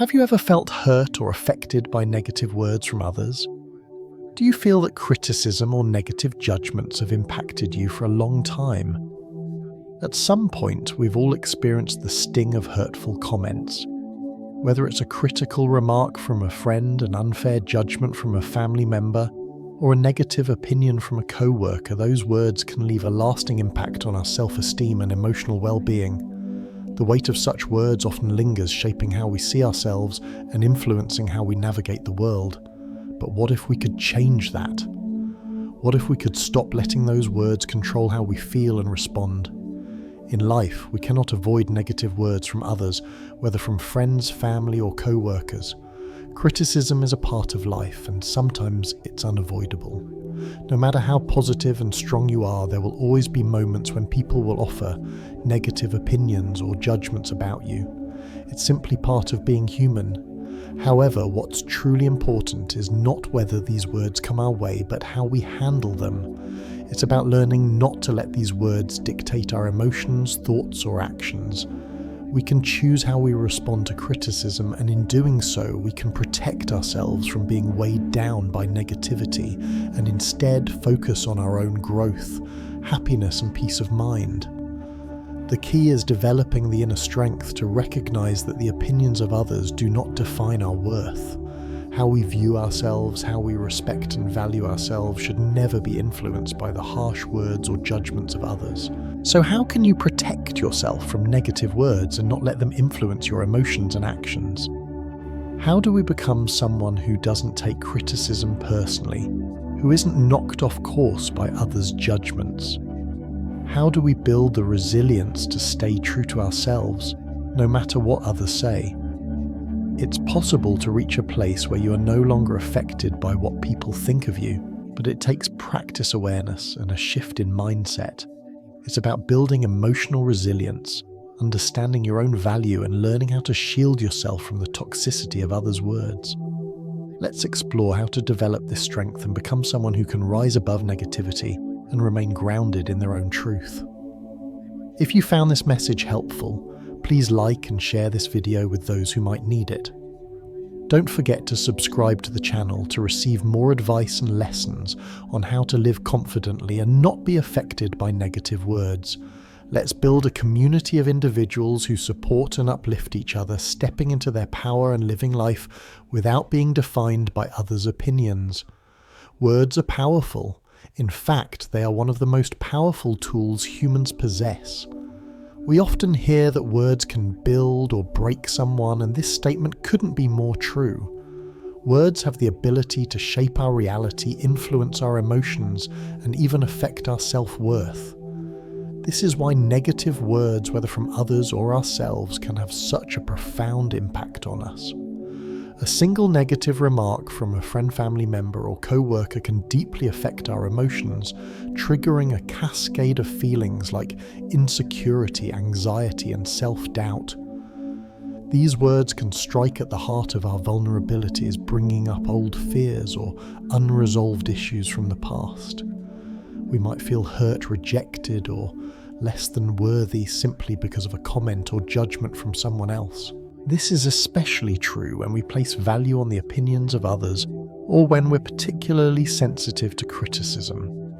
Have you ever felt hurt or affected by negative words from others? Do you feel that criticism or negative judgments have impacted you for a long time? At some point, we've all experienced the sting of hurtful comments. Whether it's a critical remark from a friend, an unfair judgment from a family member, or a negative opinion from a co-worker, those words can leave a lasting impact on our self-esteem and emotional well-being. The weight of such words often lingers, shaping how we see ourselves and influencing how we navigate the world. But what if we could change that? What if we could stop letting those words control how we feel and respond? In life, we cannot avoid negative words from others, whether from friends, family, or co-workers. Criticism is a part of life, and sometimes it's unavoidable. No matter how positive and strong you are, there will always be moments when people will offer negative opinions or judgments about you. It's simply part of being human. However, what's truly important is not whether these words come our way, but how we handle them. It's about learning not to let these words dictate our emotions, thoughts, or actions. We can choose how we respond to criticism, and in doing so, we can protect ourselves from being weighed down by negativity and instead focus on our own growth, happiness, and peace of mind. The key is developing the inner strength to recognize that the opinions of others do not define our worth. How we view ourselves, how we respect and value ourselves should never be influenced by the harsh words or judgments of others. So how can you protect yourself from negative words and not let them influence your emotions and actions? How do we become someone who doesn't take criticism personally, who isn't knocked off course by others' judgments? How do we build the resilience to stay true to ourselves, no matter what others say? It's possible to reach a place where you are no longer affected by what people think of you, but it takes practice awareness and a shift in mindset. It's about building emotional resilience, understanding your own value, and learning how to shield yourself from the toxicity of others' words. Let's explore how to develop this strength and become someone who can rise above negativity and remain grounded in their own truth. If you found this message helpful, please like and share this video with those who might need it. Don't forget to subscribe to the channel to receive more advice and lessons on how to live confidently and not be affected by negative words. Let's build a community of individuals who support and uplift each other, stepping into their power and living life without being defined by others' opinions. Words are powerful. In fact, they are one of the most powerful tools humans possess. We often hear that words can build or break someone, and this statement couldn't be more true. Words have the ability to shape our reality, influence our emotions, and even affect our self-worth. This is why negative words, whether from others or ourselves, can have such a profound impact on us. A single negative remark from a friend, family member, or co-worker can deeply affect our emotions, triggering a cascade of feelings like insecurity, anxiety, and self-doubt. These words can strike at the heart of our vulnerabilities, bringing up old fears or unresolved issues from the past. We might feel hurt, rejected, or less than worthy simply because of a comment or judgment from someone else. This is especially true when we place value on the opinions of others or when we're particularly sensitive to criticism.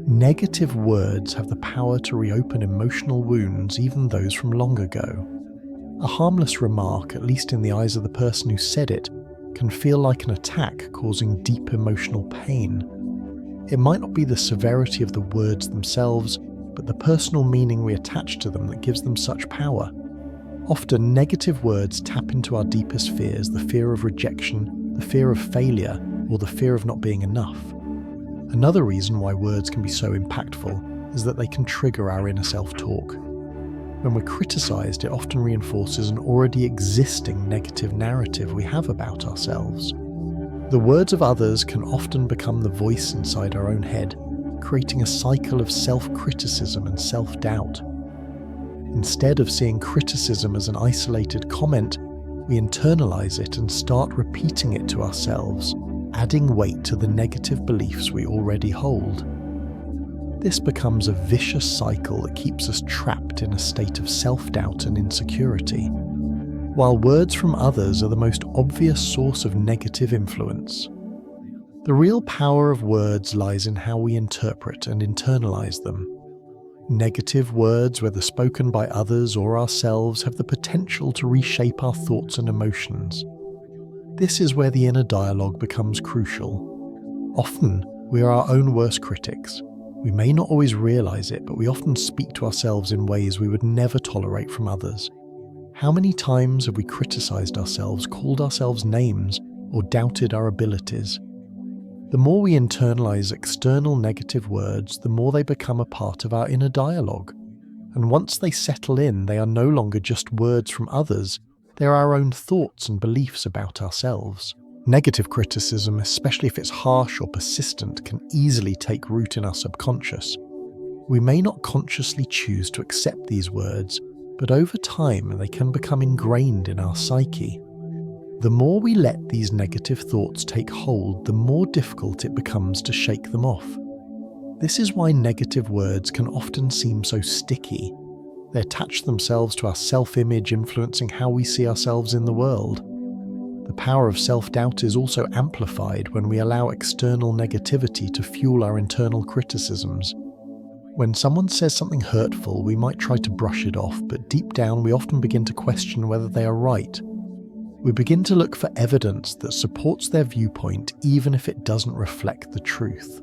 Negative words have the power to reopen emotional wounds, even those from long ago. A harmless remark, at least in the eyes of the person who said it, can feel like an attack, causing deep emotional pain. It might not be the severity of the words themselves, but the personal meaning we attach to them that gives them such power. Often, negative words tap into our deepest fears, the fear of rejection, the fear of failure, or the fear of not being enough. Another reason why words can be so impactful is that they can trigger our inner self-talk. When we're criticized, it often reinforces an already existing negative narrative we have about ourselves. The words of others can often become the voice inside our own head, creating a cycle of self-criticism and self-doubt. Instead of seeing criticism as an isolated comment, we internalize it and start repeating it to ourselves, adding weight to the negative beliefs we already hold. This becomes a vicious cycle that keeps us trapped in a state of self-doubt and insecurity. while words from others are the most obvious source of negative influence. The real power of words lies in how we interpret and internalize them. Negative words, whether spoken by others or ourselves, have the potential to reshape our thoughts and emotions. This is where the inner dialogue becomes crucial. Often, we are our own worst critics. We may not always realize it, but we often speak to ourselves in ways we would never tolerate from others. How many times have we criticized ourselves, called ourselves names, or doubted our abilities? The more we internalize external negative words, the more they become a part of our inner dialogue. And once they settle in, they are no longer just words from others, they are our own thoughts and beliefs about ourselves. Negative criticism, especially if it's harsh or persistent, can easily take root in our subconscious. We may not consciously choose to accept these words, but over time they can become ingrained in our psyche. The more we let these negative thoughts take hold, the more difficult it becomes to shake them off. This is why negative words can often seem so sticky. They attach themselves to our self-image, influencing how we see ourselves in the world. The power of self-doubt is also amplified when we allow external negativity to fuel our internal criticisms. When someone says something hurtful, we might try to brush it off, but deep down we often begin to question whether they are right. We begin to look for evidence that supports their viewpoint even if it doesn't reflect the truth.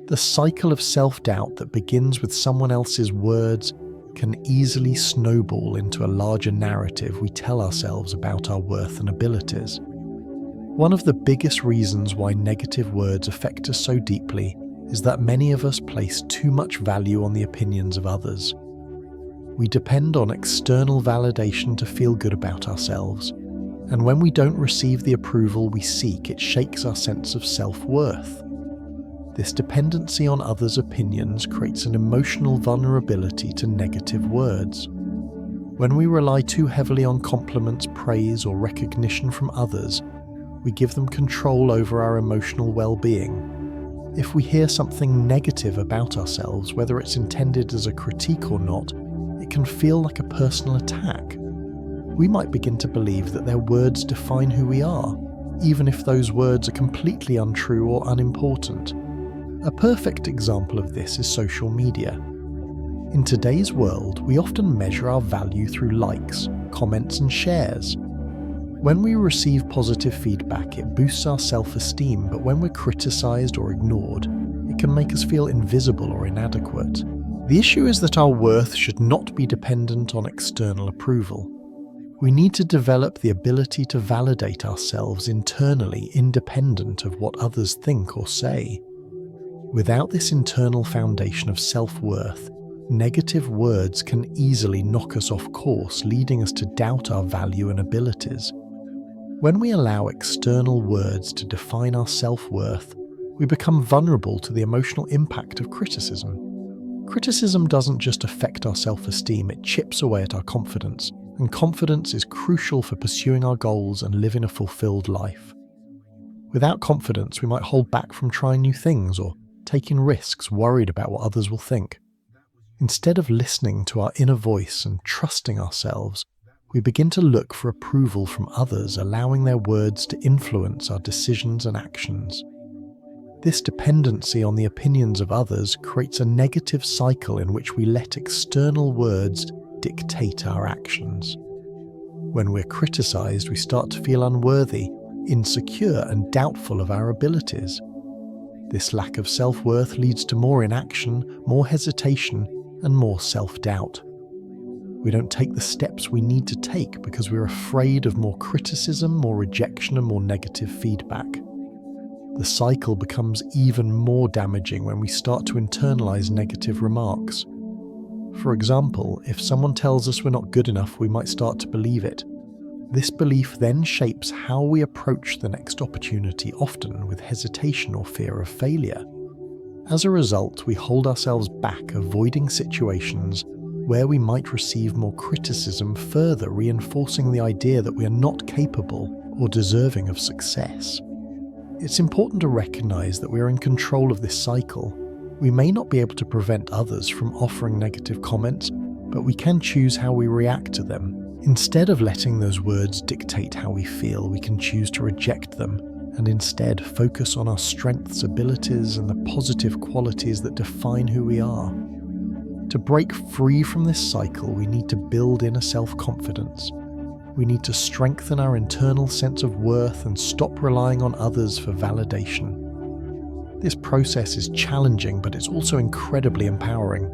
The cycle of self-doubt that begins with someone else's words can easily snowball into a larger narrative we tell ourselves about our worth and abilities. One of the biggest reasons why negative words affect us so deeply is that many of us place too much value on the opinions of others. We depend on external validation to feel good about ourselves. And when we don't receive the approval we seek, it shakes our sense of self-worth. This dependency on others' opinions creates an emotional vulnerability to negative words. When we rely too heavily on compliments, praise, or recognition from others, we give them control over our emotional well-being. If we hear something negative about ourselves, whether it's intended as a critique or not, it can feel like a personal attack. We might begin to believe that their words define who we are, even if those words are completely untrue or unimportant. A perfect example of this is social media. In today's world, we often measure our value through likes, comments, and shares. When we receive positive feedback, it boosts our self-esteem, but when we're criticized or ignored, it can make us feel invisible or inadequate. The issue is that our worth should not be dependent on external approval. We need to develop the ability to validate ourselves internally, independent of what others think or say. Without this internal foundation of self-worth, negative words can easily knock us off course, leading us to doubt our value and abilities. When we allow external words to define our self-worth, we become vulnerable to the emotional impact of criticism. Criticism doesn't just affect our self-esteem, it chips away at our confidence. And confidence is crucial for pursuing our goals and living a fulfilled life. Without confidence, we might hold back from trying new things or taking risks, worried about what others will think. Instead of listening to our inner voice and trusting ourselves, we begin to look for approval from others, allowing their words to influence our decisions and actions. This dependency on the opinions of others creates a negative cycle in which we let external words dictate our actions. When we're criticized, we start to feel unworthy, insecure, and doubtful of our abilities. This lack of self-worth leads to more inaction, more hesitation, and more self-doubt. We don't take the steps we need to take because we're afraid of more criticism, more rejection, and more negative feedback. The cycle becomes even more damaging when we start to internalize negative remarks. For example, if someone tells us we're not good enough, we might start to believe it. This belief then shapes how we approach the next opportunity, often with hesitation or fear of failure. As a result, we hold ourselves back, avoiding situations where we might receive more criticism, further reinforcing the idea that we are not capable or deserving of success. It's important to recognize that we are in control of this cycle. We may not be able to prevent others from offering negative comments, but we can choose how we react to them. Instead of letting those words dictate how we feel, we can choose to reject them and instead focus on our strengths, abilities, and the positive qualities that define who we are. To break free from this cycle, we need to build inner self-confidence. We need to strengthen our internal sense of worth and stop relying on others for validation. This process is challenging, but it's also incredibly empowering.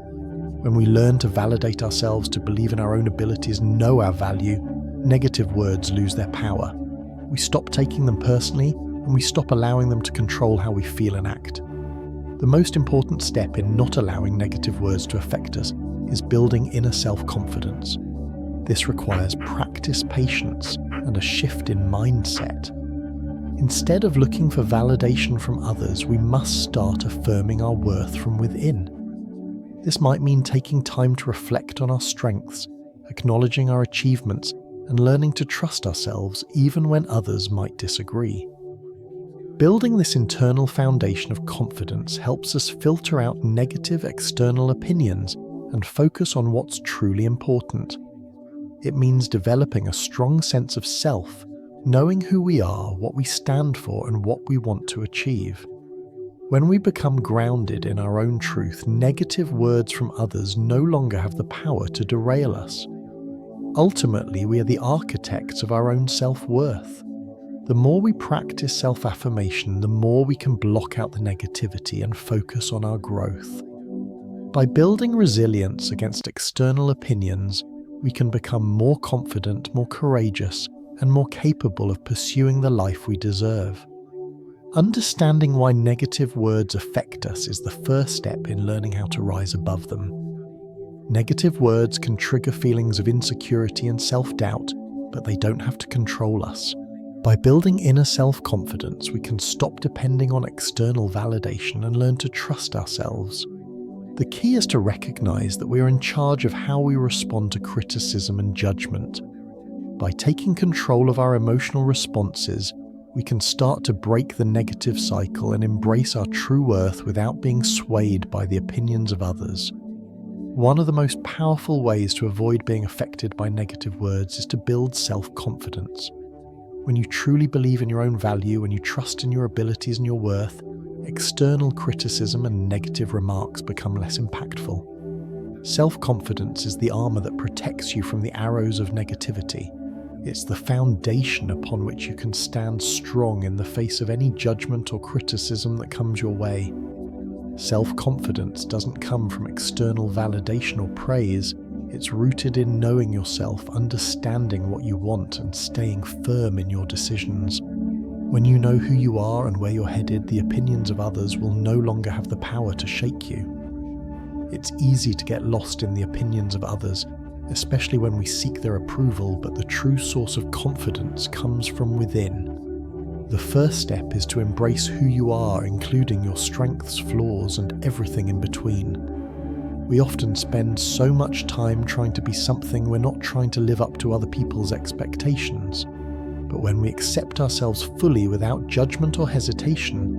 When we learn to validate ourselves, to believe in our own abilities, know our value, negative words lose their power. We stop taking them personally, and we stop allowing them to control how we feel and act. The most important step in not allowing negative words to affect us is building inner self-confidence. This requires practice, patience, and a shift in mindset. Instead of looking for validation from others, we must start affirming our worth from within. This might mean taking time to reflect on our strengths, acknowledging our achievements, and learning to trust ourselves even when others might disagree. Building this internal foundation of confidence helps us filter out negative external opinions and focus on what's truly important. It means developing a strong sense of self, knowing who we are, what we stand for, and what we want to achieve. When we become grounded in our own truth, negative words from others no longer have the power to derail us. Ultimately, we are the architects of our own self-worth. The more we practice self-affirmation, the more we can block out the negativity and focus on our growth. By building resilience against external opinions, we can become more confident, more courageous, and more capable of pursuing the life we deserve. Understanding why negative words affect us is the first step in learning how to rise above them. Negative words can trigger feelings of insecurity and self-doubt, but they don't have to control us. By building inner self-confidence, we can stop depending on external validation and learn to trust ourselves. The key is to recognize that we are in charge of how we respond to criticism and judgment. By taking control of our emotional responses, we can start to break the negative cycle and embrace our true worth without being swayed by the opinions of others. One of the most powerful ways to avoid being affected by negative words is to build self-confidence. When you truly believe in your own value, when you trust in your abilities and your worth, external criticism and negative remarks become less impactful. Self-confidence is the armor that protects you from the arrows of negativity. It's the foundation upon which you can stand strong in the face of any judgment or criticism that comes your way. Self-confidence doesn't come from external validation or praise. It's rooted in knowing yourself, understanding what you want, and staying firm in your decisions. When you know who you are and where you're headed, the opinions of others will no longer have the power to shake you. It's easy to get lost in the opinions of others, especially when we seek their approval, but the true source of confidence comes from within. The first step is to embrace who you are, including your strengths, flaws, and everything in between. We often spend so much time trying to be something we're not trying to live up to other people's expectations. But when we accept ourselves fully without judgment or hesitation,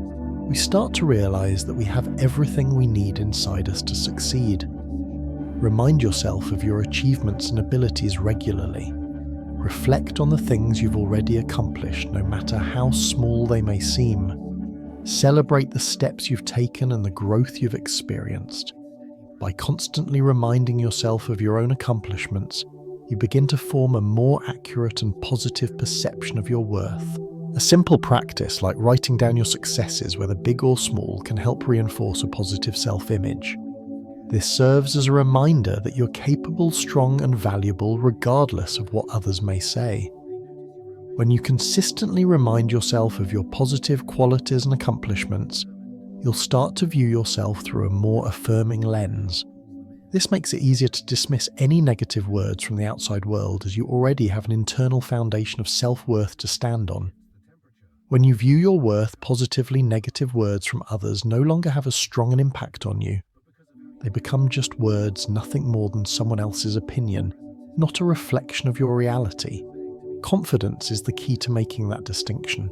we start to realize that we have everything we need inside us to succeed. Remind yourself of your achievements and abilities regularly. Reflect on the things you've already accomplished, no matter how small they may seem. Celebrate the steps you've taken and the growth you've experienced. By constantly reminding yourself of your own accomplishments, you begin to form a more accurate and positive perception of your worth. A simple practice like writing down your successes, whether big or small, can help reinforce a positive self-image. This serves as a reminder that you're capable, strong, and valuable regardless of what others may say. When you consistently remind yourself of your positive qualities and accomplishments, you'll start to view yourself through a more affirming lens. This makes it easier to dismiss any negative words from the outside world, as you already have an internal foundation of self-worth to stand on. When you view your worth positively, negative words from others no longer have as strong an impact on you. They become just words, nothing more than someone else's opinion, not a reflection of your reality. Confidence is the key to making that distinction.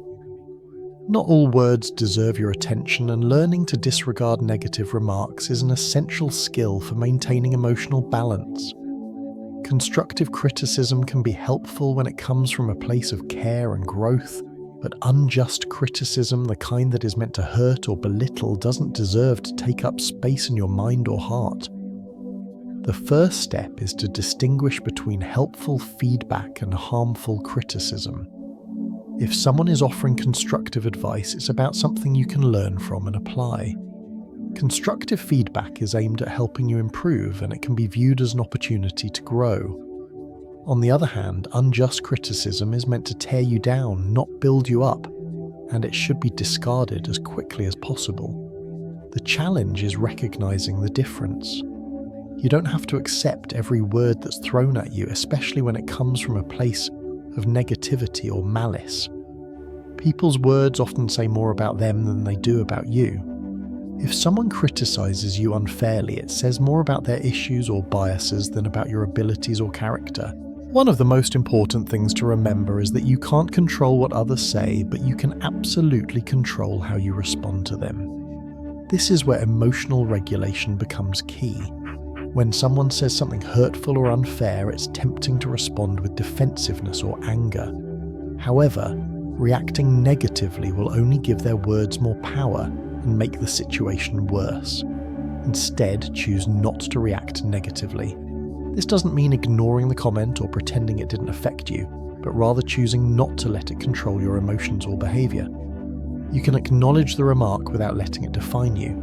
Not all words deserve your attention, and learning to disregard negative remarks is an essential skill for maintaining emotional balance. Constructive criticism can be helpful when it comes from a place of care and growth, but unjust criticism, the kind that is meant to hurt or belittle, doesn't deserve to take up space in your mind or heart. The first step is to distinguish between helpful feedback and harmful criticism. If someone is offering constructive advice, it's about something you can learn from and apply. Constructive feedback is aimed at helping you improve, and it can be viewed as an opportunity to grow. On the other hand, unjust criticism is meant to tear you down, not build you up, and it should be discarded as quickly as possible. The challenge is recognizing the difference. You don't have to accept every word that's thrown at you, especially when it comes from a place of negativity or malice. People's words often say more about them than they do about you. If someone criticizes you unfairly, it says more about their issues or biases than about your abilities or character. One of the most important things to remember is that you can't control what others say, but you can absolutely control how you respond to them. This is where emotional regulation becomes key. When someone says something hurtful or unfair, it's tempting to respond with defensiveness or anger. However, reacting negatively will only give their words more power and make the situation worse. Instead, choose not to react negatively. This doesn't mean ignoring the comment or pretending it didn't affect you, but rather choosing not to let it control your emotions or behavior. You can acknowledge the remark without letting it define you.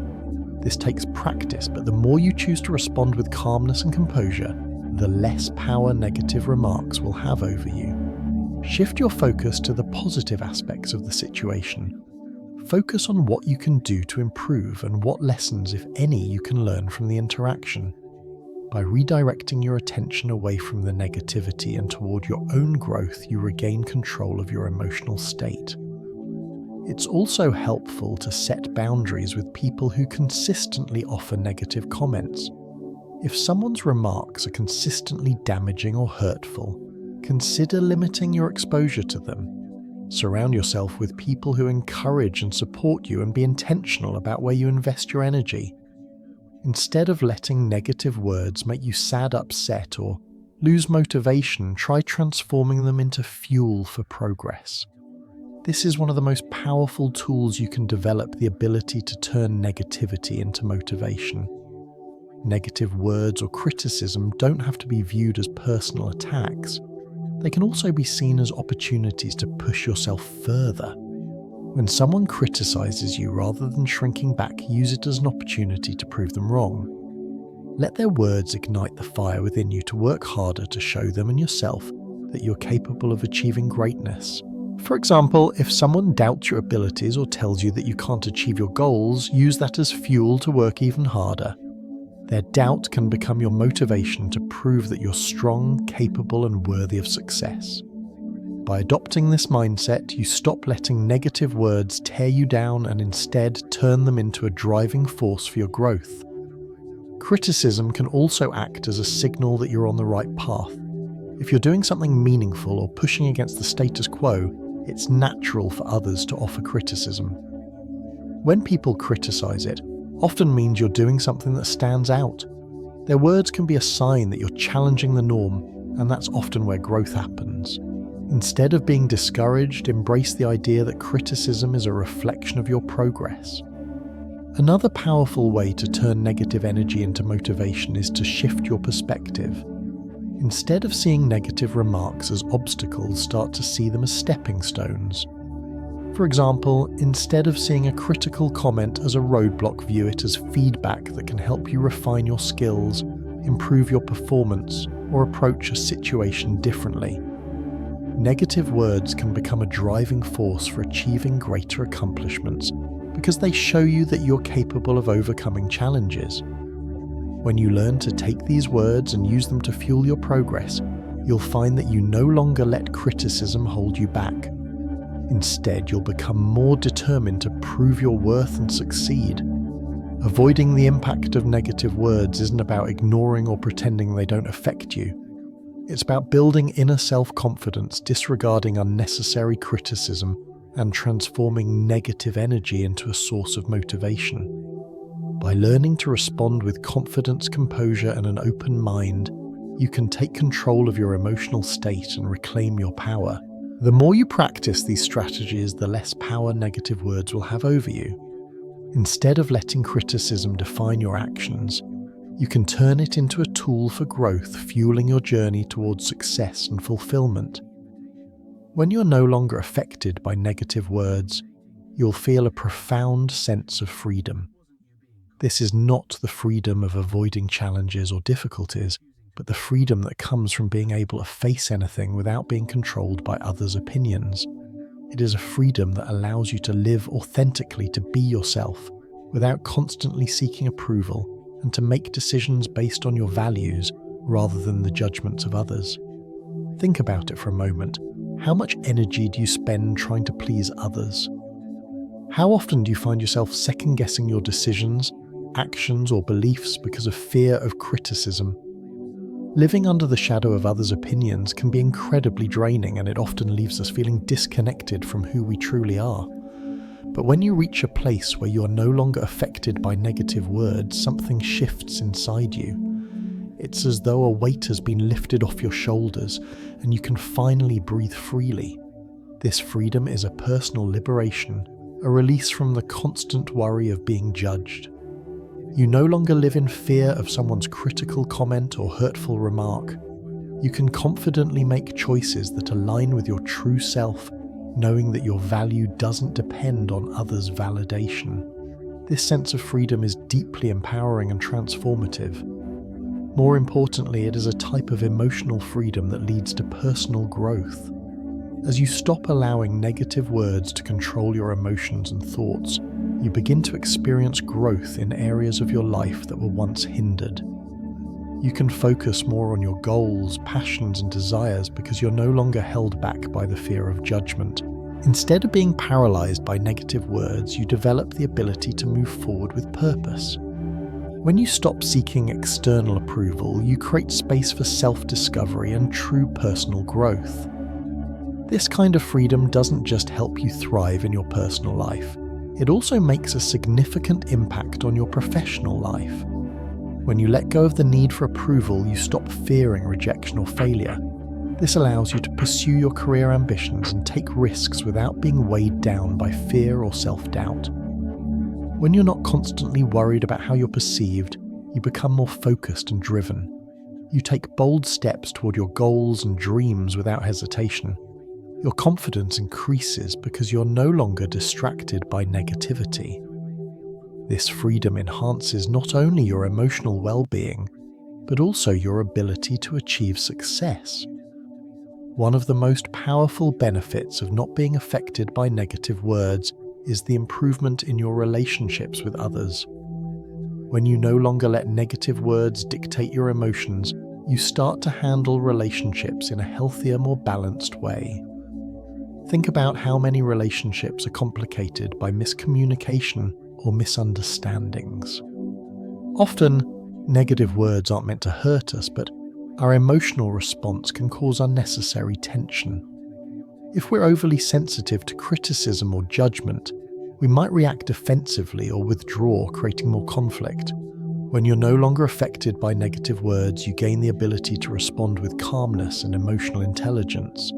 This takes practice, but the more you choose to respond with calmness and composure, the less power negative remarks will have over you. Shift your focus to the positive aspects of the situation. Focus on what you can do to improve and what lessons, if any, you can learn from the interaction. By redirecting your attention away from the negativity and toward your own growth, you regain control of your emotional state. It's also helpful to set boundaries with people who consistently offer negative comments. If someone's remarks are consistently damaging or hurtful, consider limiting your exposure to them. Surround yourself with people who encourage and support you, and be intentional about where you invest your energy. Instead of letting negative words make you sad, upset, or lose motivation, try transforming them into fuel for progress. This is one of the most powerful tools you can develop, the ability to turn negativity into motivation. Negative words or criticism don't have to be viewed as personal attacks. They can also be seen as opportunities to push yourself further. When someone criticizes you, rather than shrinking back, use it as an opportunity to prove them wrong. Let their words ignite the fire within you to work harder to show them and yourself that you're capable of achieving greatness. For example, if someone doubts your abilities or tells you that you can't achieve your goals, use that as fuel to work even harder. Their doubt can become your motivation to prove that you're strong, capable, and worthy of success. By adopting this mindset, you stop letting negative words tear you down and instead turn them into a driving force for your growth. Criticism can also act as a signal that you're on the right path. If you're doing something meaningful or pushing against the status quo, it's natural for others to offer criticism. When people criticize, it often means you're doing something that stands out. Their words can be a sign that you're challenging the norm, and that's often where growth happens. Instead of being discouraged, embrace the idea that criticism is a reflection of your progress. Another powerful way to turn negative energy into motivation is to shift your perspective. Instead of seeing negative remarks as obstacles, start to see them as stepping stones. For example, instead of seeing a critical comment as a roadblock, view it as feedback that can help you refine your skills, improve your performance, or approach a situation differently. Negative words can become a driving force for achieving greater accomplishments because they show you that you're capable of overcoming challenges. When you learn to take these words and use them to fuel your progress, you'll find that you no longer let criticism hold you back. Instead, you'll become more determined to prove your worth and succeed. Avoiding the impact of negative words isn't about ignoring or pretending they don't affect you. It's about building inner self-confidence, disregarding unnecessary criticism, and transforming negative energy into a source of motivation. By learning to respond with confidence, composure, and an open mind, you can take control of your emotional state and reclaim your power. The more you practice these strategies, the less power negative words will have over you. Instead of letting criticism define your actions, you can turn it into a tool for growth, fueling your journey towards success and fulfillment. When you're no longer affected by negative words, you'll feel a profound sense of freedom. This is not the freedom of avoiding challenges or difficulties, but the freedom that comes from being able to face anything without being controlled by others' opinions. It is a freedom that allows you to live authentically, to be yourself, without constantly seeking approval, and to make decisions based on your values rather than the judgments of others. Think about it for a moment. How much energy do you spend trying to please others? How often do you find yourself second-guessing your decisions, actions, or beliefs because of fear of criticism? Living under the shadow of others' opinions can be incredibly draining, and it often leaves us feeling disconnected from who we truly are. But when you reach a place where you are no longer affected by negative words, something shifts inside you. It's as though a weight has been lifted off your shoulders and you can finally breathe freely. This freedom is a personal liberation, a release from the constant worry of being judged. You no longer live in fear of someone's critical comment or hurtful remark. You can confidently make choices that align with your true self, knowing that your value doesn't depend on others' validation. This sense of freedom is deeply empowering and transformative. More importantly, it is a type of emotional freedom that leads to personal growth. As you stop allowing negative words to control your emotions and thoughts, you begin to experience growth in areas of your life that were once hindered. You can focus more on your goals, passions, and desires because you're no longer held back by the fear of judgment. Instead of being paralyzed by negative words, you develop the ability to move forward with purpose. When you stop seeking external approval, you create space for self-discovery and true personal growth. This kind of freedom doesn't just help you thrive in your personal life, it also makes a significant impact on your professional life. When you let go of the need for approval, you stop fearing rejection or failure. This allows you to pursue your career ambitions and take risks without being weighed down by fear or self-doubt. When you're not constantly worried about how you're perceived, you become more focused and driven. You take bold steps toward your goals and dreams without hesitation. Your confidence increases because you're no longer distracted by negativity. This freedom enhances not only your emotional well-being, but also your ability to achieve success. One of the most powerful benefits of not being affected by negative words is the improvement in your relationships with others. When you no longer let negative words dictate your emotions, you start to handle relationships in a healthier, more balanced way. Think about how many relationships are complicated by miscommunication or misunderstandings. Often, negative words aren't meant to hurt us, but our emotional response can cause unnecessary tension. If we're overly sensitive to criticism or judgment, we might react defensively or withdraw, creating more conflict. When you're no longer affected by negative words, you gain the ability to respond with calmness and emotional intelligence.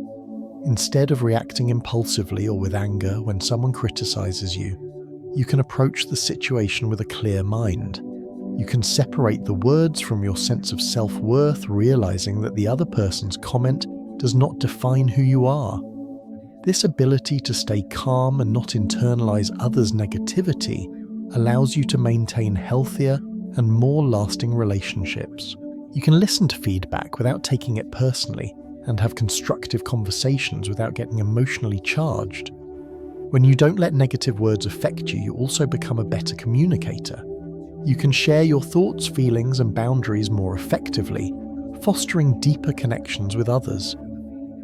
Instead of reacting impulsively or with anger when someone criticizes you, you can approach the situation with a clear mind. You can separate the words from your sense of self-worth, realizing that the other person's comment does not define who you are. This ability to stay calm and not internalize others' negativity allows you to maintain healthier and more lasting relationships. You can listen to feedback without taking it personally and have constructive conversations without getting emotionally charged. When you don't let negative words affect you, you also become a better communicator. You can share your thoughts, feelings, and boundaries more effectively, fostering deeper connections with others.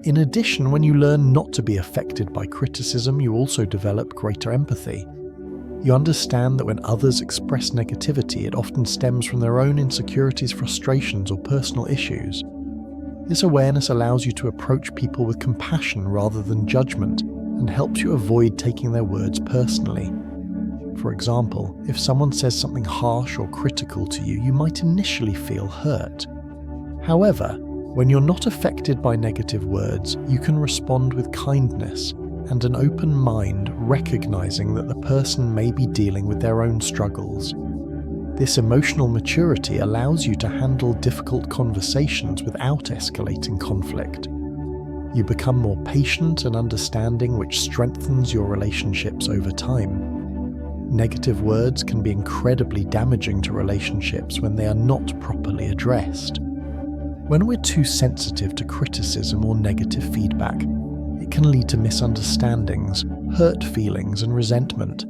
In addition, when you learn not to be affected by criticism, you also develop greater empathy. You understand that when others express negativity, it often stems from their own insecurities, frustrations, or personal issues. This awareness allows you to approach people with compassion rather than judgment and helps you avoid taking their words personally. For example, if someone says something harsh or critical to you, you might initially feel hurt. However, when you're not affected by negative words, you can respond with kindness and an open mind, recognizing that the person may be dealing with their own struggles. This emotional maturity allows you to handle difficult conversations without escalating conflict. You become more patient and understanding, which strengthens your relationships over time. Negative words can be incredibly damaging to relationships when they are not properly addressed. When we're too sensitive to criticism or negative feedback, it can lead to misunderstandings, hurt feelings, and resentment.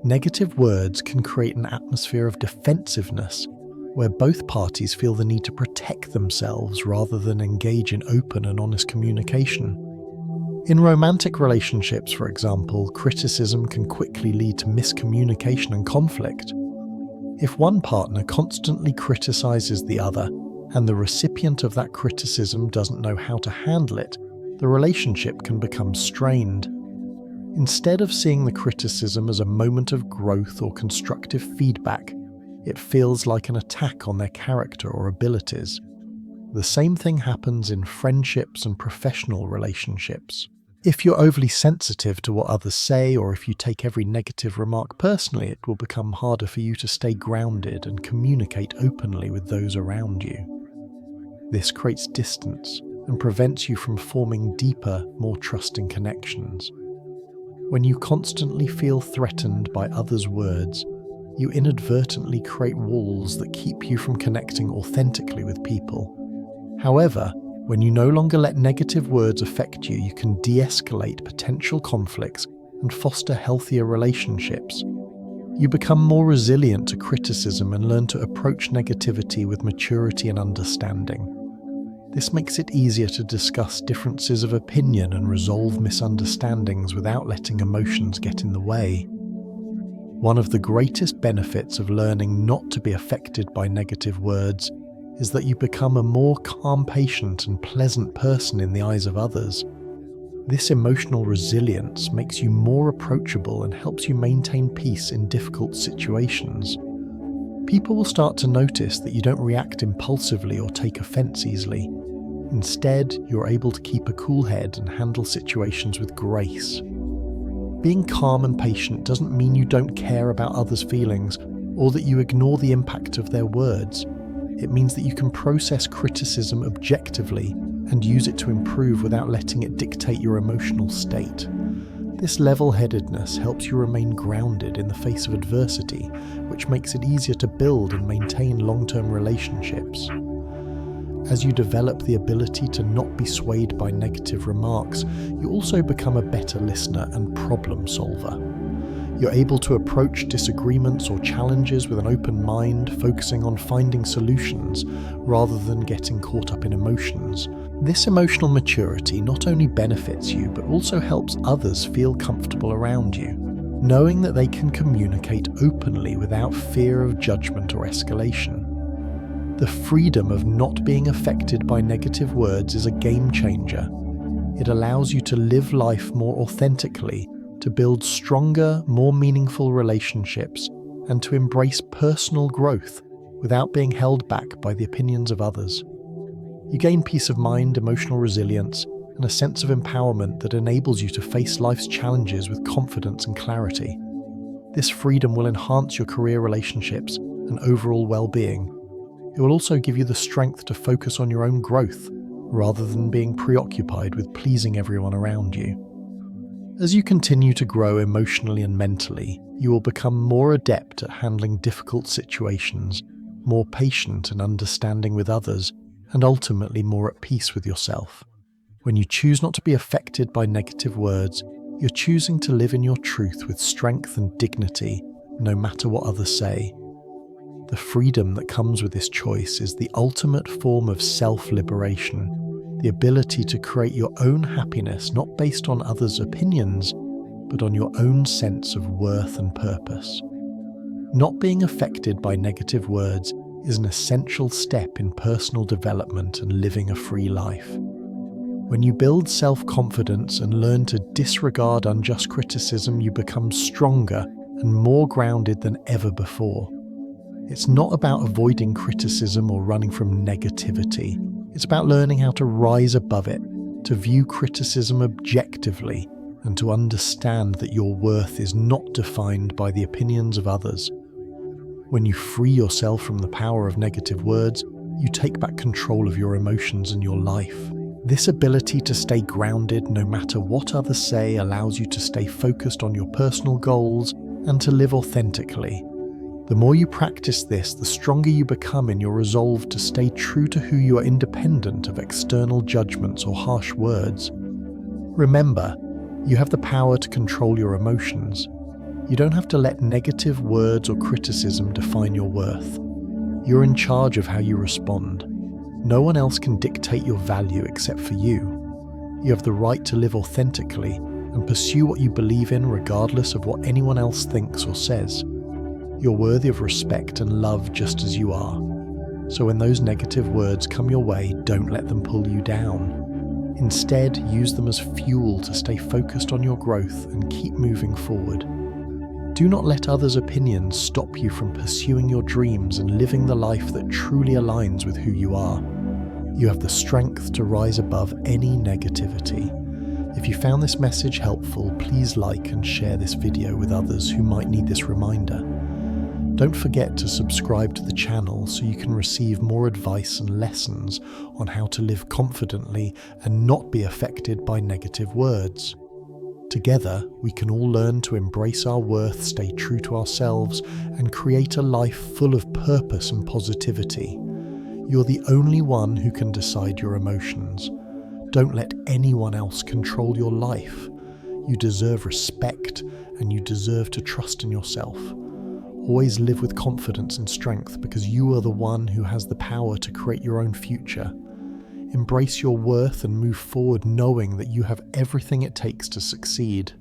Negative words can create an atmosphere of defensiveness, where both parties feel the need to protect themselves rather than engage in open and honest communication. In romantic relationships, for example, criticism can quickly lead to miscommunication and conflict. If one partner constantly criticizes the other, and the recipient of that criticism doesn't know how to handle it, the relationship can become strained. Instead of seeing the criticism as a moment of growth or constructive feedback, it feels like an attack on their character or abilities. The same thing happens in friendships and professional relationships. If you're overly sensitive to what others say, or if you take every negative remark personally, it will become harder for you to stay grounded and communicate openly with those around you. This creates distance and prevents you from forming deeper, more trusting connections. When you constantly feel threatened by others' words, you inadvertently create walls that keep you from connecting authentically with people. However, when you no longer let negative words affect you, you can de-escalate potential conflicts and foster healthier relationships. You become more resilient to criticism and learn to approach negativity with maturity and understanding. This makes it easier to discuss differences of opinion and resolve misunderstandings without letting emotions get in the way. One of the greatest benefits of learning not to be affected by negative words is that you become a more calm, patient, and pleasant person in the eyes of others. This emotional resilience makes you more approachable and helps you maintain peace in difficult situations. People will start to notice that you don't react impulsively or take offense easily. Instead, you're able to keep a cool head and handle situations with grace. Being calm and patient doesn't mean you don't care about others' feelings or that you ignore the impact of their words. It means that you can process criticism objectively and use it to improve without letting it dictate your emotional state. This level-headedness helps you remain grounded in the face of adversity, which makes it easier to build and maintain long-term relationships. As you develop the ability to not be swayed by negative remarks, you also become a better listener and problem solver. You're able to approach disagreements or challenges with an open mind, focusing on finding solutions rather than getting caught up in emotions. This emotional maturity not only benefits you, but also helps others feel comfortable around you, knowing that they can communicate openly without fear of judgment or escalation. The freedom of not being affected by negative words is a game changer. It allows you to live life more authentically, to build stronger, more meaningful relationships, and to embrace personal growth without being held back by the opinions of others. You gain peace of mind, emotional resilience, and a sense of empowerment that enables you to face life's challenges with confidence and clarity. This freedom will enhance your career, relationships, and overall well-being. It will also give you the strength to focus on your own growth, rather than being preoccupied with pleasing everyone around you. As you continue to grow emotionally and mentally, you will become more adept at handling difficult situations, more patient and understanding with others, and ultimately more at peace with yourself. When you choose not to be affected by negative words, you're choosing to live in your truth with strength and dignity, no matter what others say. The freedom that comes with this choice is the ultimate form of self-liberation, the ability to create your own happiness not based on others' opinions, but on your own sense of worth and purpose. Not being affected by negative words is an essential step in personal development and living a free life. When you build self-confidence and learn to disregard unjust criticism, you become stronger and more grounded than ever before. It's not about avoiding criticism or running from negativity. It's about learning how to rise above it, to view criticism objectively, and to understand that your worth is not defined by the opinions of others. When you free yourself from the power of negative words, you take back control of your emotions and your life. This ability to stay grounded no matter what others say allows you to stay focused on your personal goals and to live authentically. The more you practice this, the stronger you become in your resolve to stay true to who you are, independent of external judgments or harsh words. Remember, you have the power to control your emotions. You don't have to let negative words or criticism define your worth. You're in charge of how you respond. No one else can dictate your value except for you. You have the right to live authentically and pursue what you believe in regardless of what anyone else thinks or says. You're worthy of respect and love just as you are. So when those negative words come your way, don't let them pull you down. Instead, use them as fuel to stay focused on your growth and keep moving forward. Do not let others' opinions stop you from pursuing your dreams and living the life that truly aligns with who you are. You have the strength to rise above any negativity. If you found this message helpful, please like and share this video with others who might need this reminder. Don't forget to subscribe to the channel so you can receive more advice and lessons on how to live confidently and not be affected by negative words. Together, we can all learn to embrace our worth, stay true to ourselves, and create a life full of purpose and positivity. You're the only one who can decide your emotions. Don't let anyone else control your life. You deserve respect, and you deserve to trust in yourself. Always live with confidence and strength because you are the one who has the power to create your own future. Embrace your worth and move forward knowing that you have everything it takes to succeed.